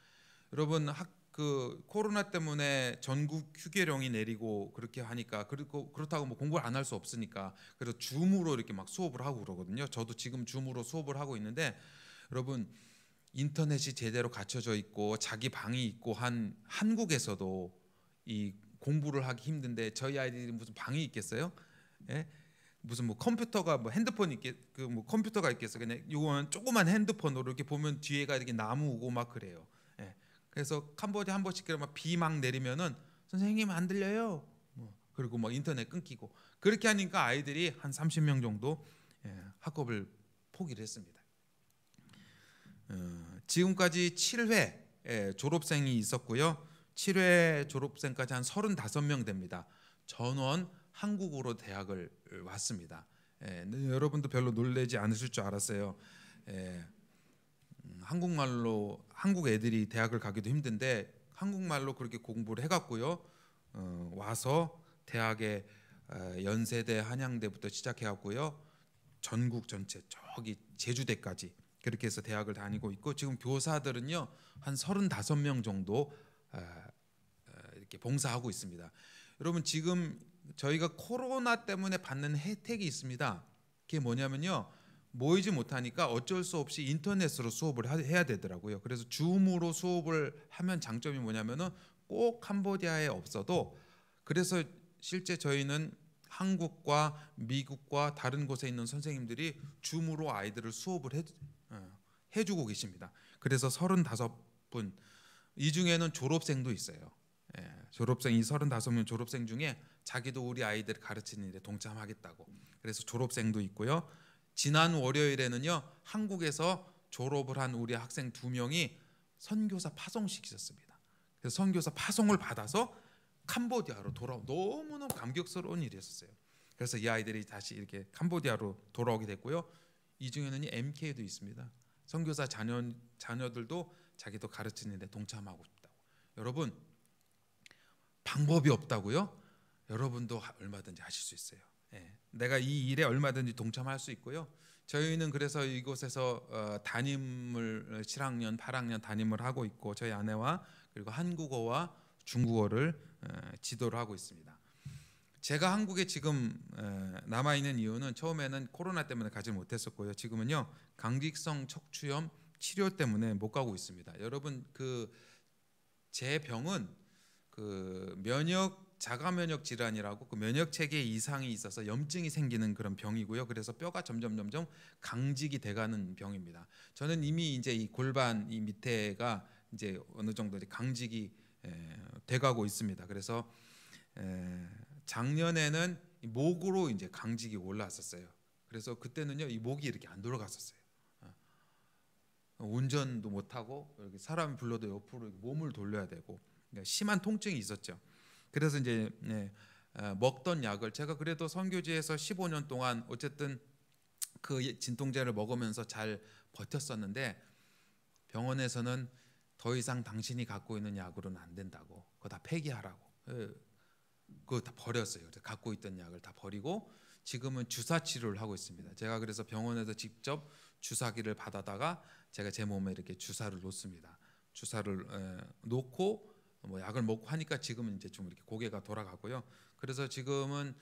여러분 그 코로나 때문에 전국 휴교령이 내리고 그렇게 하니까 그렇다고 뭐 공부를 안 할 수 없으니까 그래서 줌으로 이렇게 막 수업을 하고 그러거든요. 저도 지금 줌으로 수업을 하고 있는데 여러분 인터넷이 제대로 갖춰져 있고 자기 방이 있고 한 한국에서도 이 공부를 하기 힘든데 저희 아이들이 무슨 방이 있겠어요? 예? 무슨 뭐 컴퓨터가 뭐 핸드폰 그 뭐 컴퓨터가 있겠어요? 그냥 이거는 조그만 핸드폰으로 이렇게 보면 뒤에가 이렇게 나무고 막 그래요. 예. 그래서 캄보디아 한 번씩 그러면 비 막 내리면은 선생님 안 들려요. 그리고 뭐 인터넷 끊기고 그렇게 하니까 아이들이 한 30명 정도 학업을 포기를 했습니다. 지금까지 7회 졸업생이 있었고요. 7회 졸업생까지 한 35명 됩니다. 전원 한국으로 대학을 왔습니다. 여러분도 별로 놀라지 않으실 줄 알았어요. 한국말로 한국 애들이 대학을 가기도 힘든데 한국말로 그렇게 공부를 해갔고요. 와서 대학에 연세대, 한양대부터 시작해왔고요. 전국 전체 저기 제주대까지 그렇게 해서 대학을 다니고 있고 지금 교사들은요 한 35명 정도 이렇게 봉사하고 있습니다. 여러분 지금 저희가 코로나 때문에 받는 혜택이 있습니다. 그게 뭐냐면요. 모이지 못하니까 어쩔 수 없이 인터넷으로 수업을 해야 되더라고요. 그래서 줌으로 수업을 하면 장점이 뭐냐면은 꼭 캄보디아에 없어도 그래서 실제 저희는 한국과 미국과 다른 곳에 있는 선생님들이 줌으로 아이들을 수업을 해주고 계십니다. 그래서 35분 이 중에는 졸업생도 있어요. 졸업생 이 35명 졸업생 중에 자기도 우리 아이들 가르치는 일에 동참하겠다고 그래서 졸업생도 있고요. 지난 월요일에는요 한국에서 졸업을 한 우리 학생 2명이 선교사 파송시키셨습니다. 그래서 선교사 파송을 받아서 캄보디아로 돌아온 너무너무 감격스러운 일이었어요. 그래서 이 아이들이 다시 이렇게 캄보디아로 돌아오게 됐고요. 이 중에는 MK도 있습니다. 선교사 자녀들도 자기도 가르치는 데 동참하고 싶다고. 여러분 방법이 없다고요? 여러분도 얼마든지 하실 수 있어요. 내가 이 일에 얼마든지 동참할 수 있고요. 저희는 그래서 이곳에서 담임을 7학년, 8학년 담임을 하고 있고 저희 아내와 그리고 한국어와 중국어를 지도를 하고 있습니다. 제가 한국에 지금 남아 있는 이유는 처음에는 코로나 때문에 가지 못했었고요. 지금은요 강직성 척추염 치료 때문에 못 가고 있습니다. 여러분 제 병은 자가 면역 질환이라고 그 면역 체계 이상이 있어서 염증이 생기는 그런 병이고요. 그래서 뼈가 점점 강직이 돼가는 병입니다. 저는 이미 이제 이 골반 이 밑에가 이제 어느 정도 강직이 돼가고 있습니다. 그래서 작년에는 목으로 이제 강직이 올라왔었어요. 그래서 그때는요 이 목이 이렇게 안 돌아갔었어요. 운전도 못 하고 사람이 불러도 옆으로 몸을 돌려야 되고 그러니까 심한 통증이 있었죠. 그래서 이제 먹던 약을 제가 그래도 선교지에서 15년 동안 어쨌든 그 진통제를 먹으면서 잘 버텼었는데 병원에서는 더 이상 당신이 갖고 있는 약으로는 안 된다고 그거 다 폐기하라고 그거 다 버렸어요. 그래서 갖고 있던 약을 다 버리고 지금은 주사 치료를 하고 있습니다. 제가 그래서 병원에서 직접 주사기를 받아다가 제가 제 몸에 이렇게 주사를 놓습니다. 주사를 놓고 뭐 약을 먹고 하니까 지금은 이제 좀 이렇게 고개가 돌아가고요. 그래서 지금은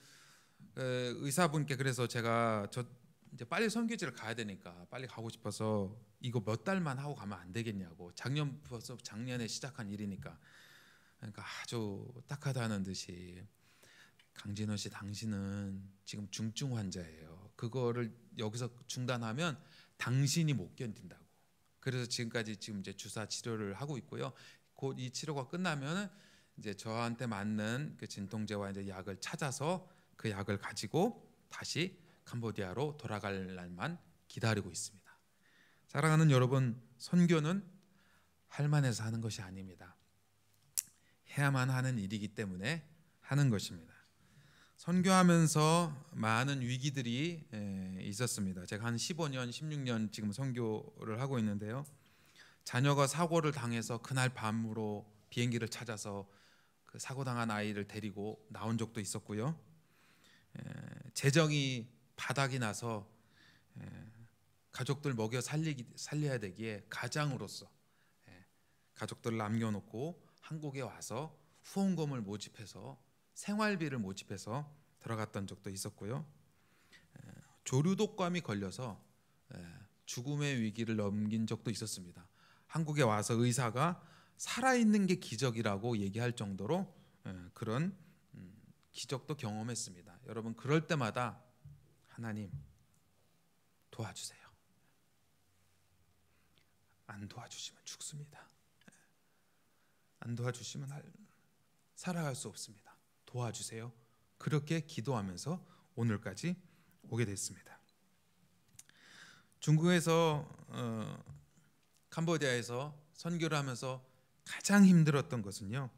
의사분께 그래서 제가 저 이제 빨리 선교지를 가야 되니까 빨리 가고 싶어서 이거 몇 달만 하고 가면 안 되겠냐고, 작년에 시작한 일이니까. 그러니까 아주 딱하다는 듯이, 강진원 씨 당신은 지금 중증 환자예요. 그거를 여기서 중단하면 당신이 못 견딘다고. 그래서 지금까지 지금 이제 주사 치료를 하고 있고요. 곧 이 치료가 끝나면은 이제 저한테 맞는 그 진통제와 이제 약을 찾아서 그 약을 가지고 다시 캄보디아로 돌아갈 날만 기다리고 있습니다. 사랑하는 여러분, 선교는 할 만해서 하는 것이 아닙니다. 해야만 하는 일이기 때문에 하는 것입니다. 선교하면서 많은 위기들이 있었습니다. 제가 한 15년, 16년 지금 선교를 하고 있는데요. 자녀가 사고를 당해서 그날 밤으로 비행기를 찾아서 그 사고 당한 아이를 데리고 나온 적도 있었고요. 재정이 바닥이 나서 가족들 먹여 살려야 되기에 가장으로서 가족들을 남겨놓고 한국에 와서 후원금을 모집해서 생활비를 모집해서 들어갔던 적도 있었고요. 조류독감이 걸려서 죽음의 위기를 넘긴 적도 있었습니다. 한국에 와서 의사가 살아있는 게 기적이라고 얘기할 정도로 그런 기적도 경험했습니다. 여러분, 그럴 때마다 하나님 도와주세요. 안 도와주시면 죽습니다. 안 도와주시면 살아갈 수 없습니다. 도와주세요. 그렇게 기도하면서 오늘까지 오게 됐습니다. 중국에서 캄보디아에서 선교를 하면서 가장 힘들었던 것은요,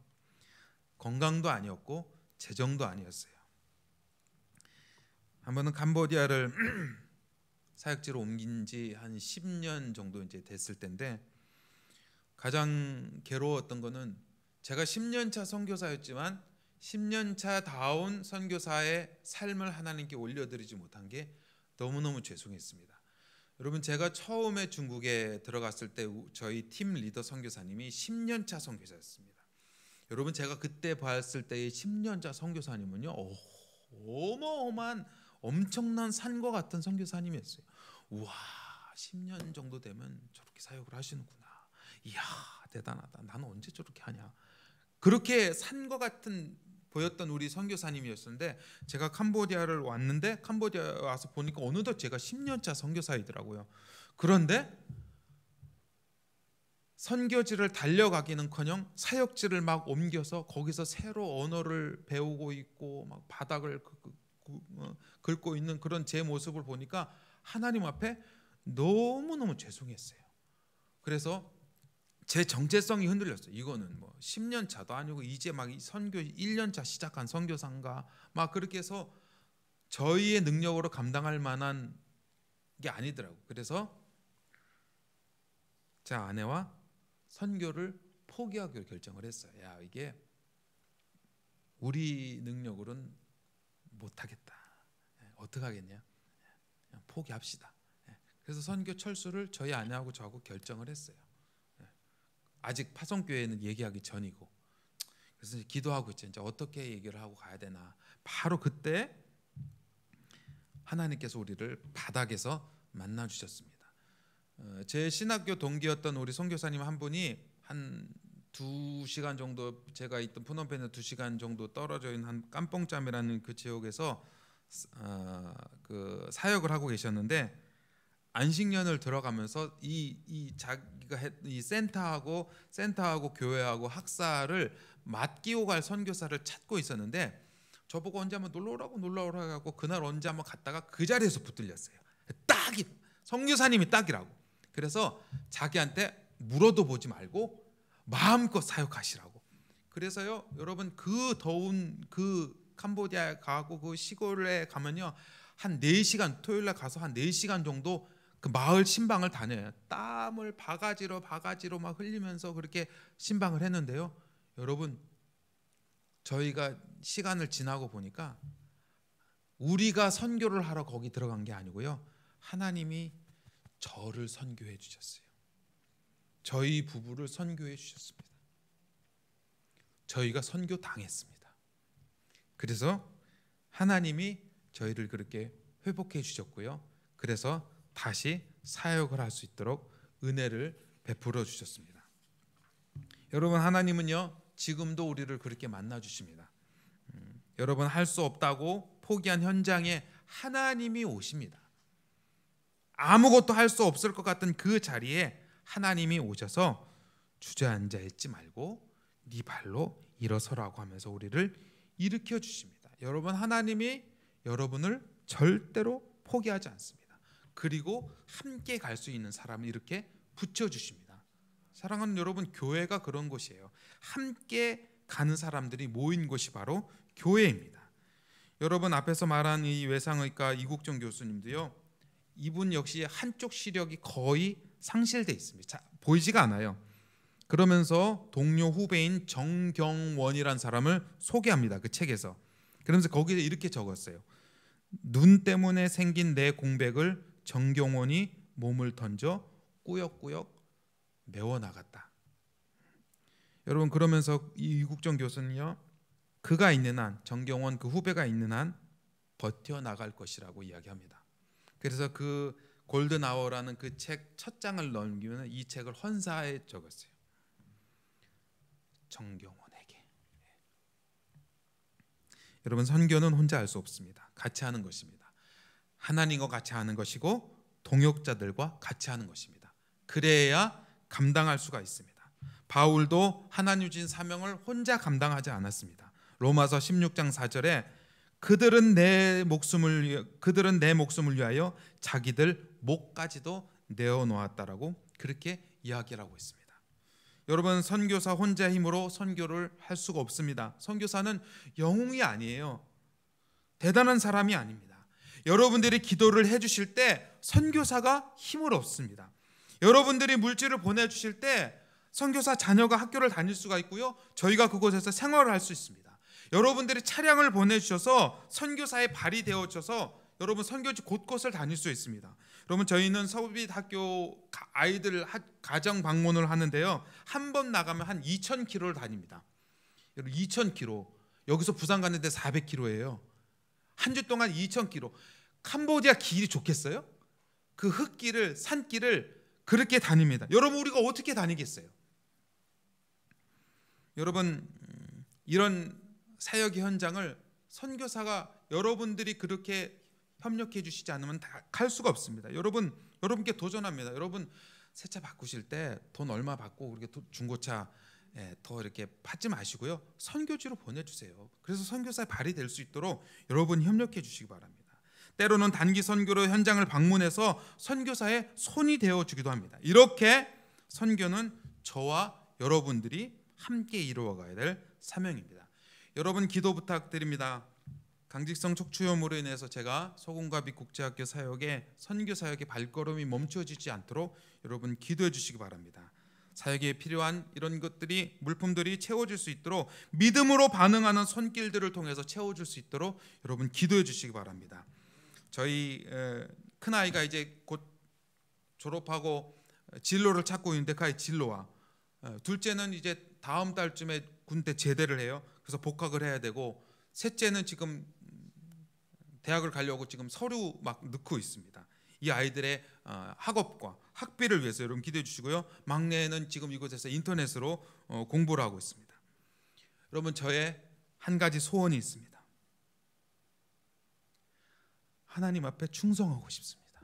건강도 아니었고 재정도 아니었어요. 한 번은 캄보디아를 사역지로 옮긴 지 한 10년 정도 이제 됐을 때인데, 가장 괴로웠던 거는 제가 10년차 선교사였지만 10년차 다운 선교사의 삶을 하나님께 올려드리지 못한 게 너무너무 죄송했습니다. 여러분, 제가 처음에 중국에 들어갔을 때 저희 팀 리더 선교사님이 10년차 선교사였습니다. 여러분, 제가 그때 봤을 때의 10년차 선교사님은요, 어마어마한 엄청난 산과 같은 선교사님이었어요. 우와, 10년 정도 되면 저렇게 사역을 하시는구나. 이야, 대단하다. 나는 언제 저렇게 하냐. 그렇게 산과 같은 보였던 우리 선교사님이었는데, 제가 캄보디아를 왔는데 캄보디아 와서 보니까 어느덧 제가 10년차 선교사이더라고요. 그런데 선교지를 달려가기는커녕 사역지를 막 옮겨서 거기서 새로 언어를 배우고 있고 막 바닥을 긁고 있는 그런 제 모습을 보니까 하나님 앞에 너무너무 죄송했어요. 그래서 제 정체성이 흔들렸어요. 이거는 뭐 10년 차도 아니고 이제 막 선교 1년 차 시작한 선교사인가 막 그렇게 해서 저희의 능력으로 감당할 만한 게 아니더라고요. 그래서 제 아내와 선교를 포기하기로 결정을 했어요. 야, 이게 우리 능력으로는 못하겠다. 어떻게 하겠냐? 그냥 포기합시다. 그래서 선교 철수를 저희 아내하고 저하고 결정을 했어요. 아직 파송교회는 얘기하기 전이고, 그래서 이제 기도하고 있죠. 이제 어떻게 얘기를 하고 가야 되나. 바로 그때 하나님께서 우리를 바닥에서 만나 주셨습니다. 제 신학교 동기였던 우리 선교사님 한 분이 한 2시간 정도, 제가 있던 푸놈펜에 2시간 정도 떨어져 있는 한 깜뽕짬이라는 그 지역에서 그 사역을 하고 계셨는데, 안식년을 들어가면서 자기가 이 센터하고 교회하고 학사를 맡기고 갈 선교사를 찾고 있었는데, 저보고 언제 한번 놀러 오라고 하고 그날 언제 한번 갔다가 그 자리에서 붙들렸어요. 딱이 선교사님이 딱이라고. 그래서 자기한테 물어도 보지 말고 마음껏 사역하시라고. 그래서요, 여러분, 그 더운 그 캄보디아에 가고 그 시골에 가면요, 한 4시간, 토요일 날 가서 한 4시간 정도 그 마을 신방을 다녀요. 땀을 바가지로 막 흘리면서 그렇게 신방을 했는데요. 여러분, 저희가 시간을 지나고 보니까 우리가 선교를 하러 거기 들어간 게 아니고요, 하나님이 저를 선교해 주셨어요. 저희 부부를 선교해 주셨습니다. 저희가 선교 당했습니다. 그래서 하나님이 저희를 그렇게 회복해 주셨고요, 그래서 다시 사역을 할 수 있도록 은혜를 베풀어 주셨습니다. 여러분, 하나님은요 지금도 우리를 그렇게 만나 주십니다. 여러분, 할 수 없다고 포기한 현장에 하나님이 오십니다. 아무것도 할 수 없을 것 같은 그 자리에 하나님이 오셔서 주저앉아 있지 말고 네 발로 일어서라고 하면서 우리를 일으켜 주십니다. 여러분, 하나님이 여러분을 절대로 포기하지 않습니다. 그리고 함께 갈 수 있는 사람을 이렇게 붙여주십니다. 사랑하는 여러분, 교회가 그런 곳이에요. 함께 가는 사람들이 모인 곳이 바로 교회입니다. 여러분, 앞에서 말한 이 외상의과 이국정 교수님도요, 이분 역시 한쪽 시력이 거의 상실돼 있습니다. 자, 보이지가 않아요. 그러면서 동료 후배인 정경원이라는 사람을 소개합니다. 그 책에서. 그러면서 거기에 이렇게 적었어요. 눈 때문에 생긴 내 공백을 정경원이 몸을 던져 꾸역꾸역 메워나갔다. 여러분, 그러면서 이 이국정 교수는요, 그가 있는 한, 정경원 그 후배가 있는 한 버텨나갈 것이라고 이야기합니다. 그래서 그 골든 아워라는 그 책 첫 장을 넘기면 이 책을 헌사에 적었어요. 정경원에게. 여러분, 선교는 혼자 할 수 없습니다. 같이 하는 것입니다. 하나님과 같이 하는 것이고 동역자들과 같이 하는 것입니다. 그래야 감당할 수가 있습니다. 바울도 하나님 주신 사명을 혼자 감당하지 않았습니다. 로마서 16장 4절에 그들은 내 목숨을 위하여 자기들 목까지도 내어놓았다라고 그렇게 이야기를 하고 있습니다. 여러분, 선교사 혼자 힘으로 선교를 할 수가 없습니다. 선교사는 영웅이 아니에요. 대단한 사람이 아닙니다. 여러분들이 기도를 해주실 때 선교사가 힘을 얻습니다. 여러분들이 물질을 보내주실 때 선교사 자녀가 학교를 다닐 수가 있고요, 저희가 그곳에서 생활을 할 수 있습니다. 여러분들이 차량을 보내주셔서 선교사의 발이 되어져서 여러분 선교지 곳곳을 다닐 수 있습니다. 여러분, 저희는 서빛학교 아이들 가정 방문을 하는데요, 한 번 나가면 한 2,000km를 다닙니다. 여러분, 2,000km. 여기서 부산 가는데 400km예요. 한 주 동안 2,000km. 캄보디아 길이 좋겠어요? 그 흙길을, 산길을 그렇게 다닙니다. 여러분, 우리가 어떻게 다니겠어요? 여러분, 이런 사역의 현장을 선교사가 여러분들이 그렇게 협력해 주시지 않으면 다 갈 수가 없습니다. 여러분께 도전합니다. 여러분, 새 차 바꾸실 때 돈 얼마 받고 그렇게 중고차 더 이렇게 받지 마시고요, 선교지로 보내주세요. 그래서 선교사의 발이 될 수 있도록 여러분 협력해 주시기 바랍니다. 때로는 단기 선교로 현장을 방문해서 선교사의 손이 되어주기도 합니다. 이렇게 선교는 저와 여러분들이 함께 이루어가야 될 사명입니다. 여러분, 기도 부탁드립니다. 강직성 척추염으로 인해서 제가 소금과비 국제학교 사역에 선교 사역의 발걸음이 멈춰지지 않도록 여러분 기도해 주시기 바랍니다. 사역에 필요한 이런 것들이, 물품들이 채워질 수 있도록 믿음으로 반응하는 손길들을 통해서 채워줄 수 있도록 여러분 기도해 주시기 바랍니다. 저희 큰아이가 이제 곧 졸업하고 진로를 찾고 있는데 그 아이 진로와, 둘째는 이제 다음 달쯤에 군대 제대를 해요. 그래서 복학을 해야 되고, 셋째는 지금 대학을 가려고 지금 서류 막 넣고 있습니다. 이 아이들의 학업과 학비를 위해서 여러분 기도해 주시고요. 막내는 지금 이곳에서 인터넷으로 공부를 하고 있습니다. 여러분, 저의 한 가지 소원이 있습니다. 하나님 앞에 충성하고 싶습니다.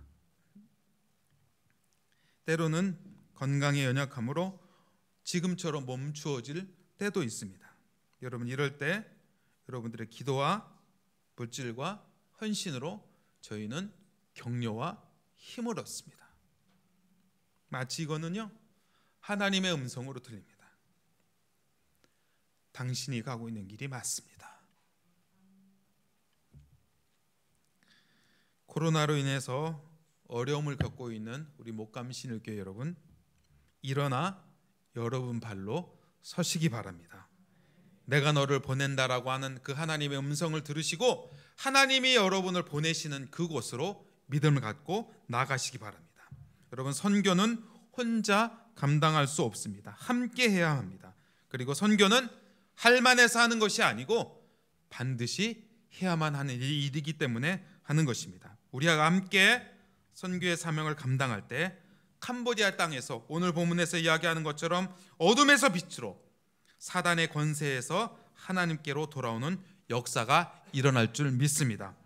때로는 건강에 연약함으로 지금처럼 멈추어질 때도 있습니다. 여러분, 이럴 때 여러분들의 기도와 물질과 헌신으로 저희는 격려와 힘을 얻습니다. 마치 이거는요, 하나님의 음성으로 들립니다. 당신이 가고 있는 길이 맞습니다. 코로나로 인해서 어려움을 겪고 있는 우리 목감신일교회 여러분, 일어나 여러분 발로 서시기 바랍니다. 내가 너를 보낸다라고 하는 그 하나님의 음성을 들으시고 하나님이 여러분을 보내시는 그곳으로 믿음을 갖고 나가시기 바랍니다. 여러분, 선교는 혼자 감당할 수 없습니다. 함께 해야 합니다. 그리고 선교는 할 만해서 하는 것이 아니고 반드시 해야만 하는 일이기 때문에 하는 것입니다. 우리가 함께 선교의 사명을 감당할 때 캄보디아 땅에서 오늘 본문에서 이야기하는 것처럼 어둠에서 빛으로 사단의 권세에서 하나님께로 돌아오는 역사가 일어날 줄 믿습니다.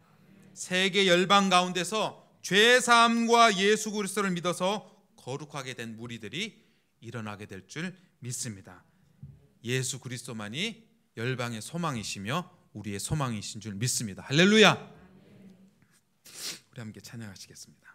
세계 열방 가운데서 죄 사함과 예수 그리스도를 믿어서 거룩하게 된 무리들이 일어나게 될 줄 믿습니다. 예수 그리스도만이 열방의 소망이시며 우리의 소망이신 줄 믿습니다. 할렐루야. 우리 함께 찬양하시겠습니다.